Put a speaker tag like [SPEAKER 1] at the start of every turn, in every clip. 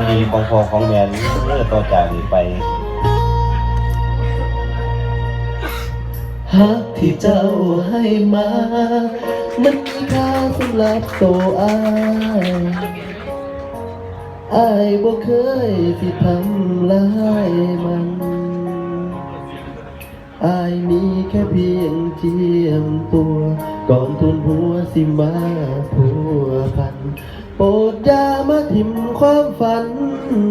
[SPEAKER 1] ดีๆของพ่อของแม่ต่อจากนี้ไป
[SPEAKER 2] ฮักที่เจ้าให้มามันมีค่าสำหรับตัวอายบ่เคยที่ทำร้ายมันอายมีแค่เพียงเจียมตัวก่อนทุนหัวสิมาพัวพันโปรดอย่ามาทิ่มความฝัน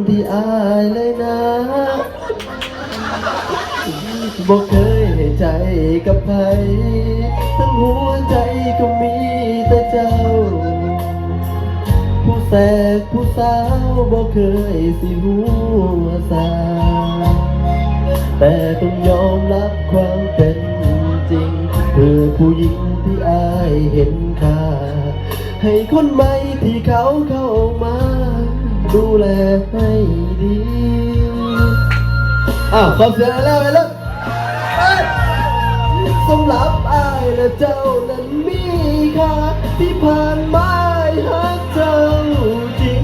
[SPEAKER 2] ที่อายเลยนะบ่เคยให้ใจกับใครทั้งหัวใจก็มีแต่เจ้าผู้แสบผู้สาวบ่เคยสิหัวสาแต่ต้องยอมรับความเป็นจริงเพื่อผู้หญิงที่อายเห็นค่าให้คนใหม่ที่เขาเข้ามาดูแลให้ดีขอเสียงแล้วไปแล้วสำหรับอายและเจ้านั้นมีค่าที่ผ่านมาหาเจ้าจริง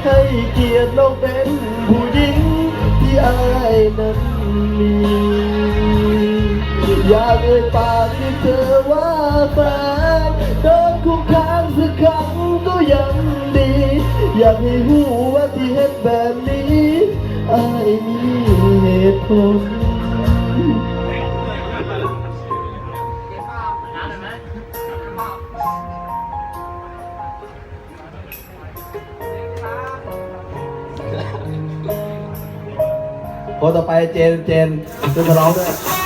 [SPEAKER 2] ให้เกียรติน้องเป็นผู้หญิงที่อายนั้นมีอยากเอ่ยปากที่เธอว่าแฟนโดนคุกคามสักครั้งก็ยังดีอยากให้รู้ว่าที่เห็นแบบนี้อายมีเหตุผลคนต่อไปเจนจะมาร้องด้วย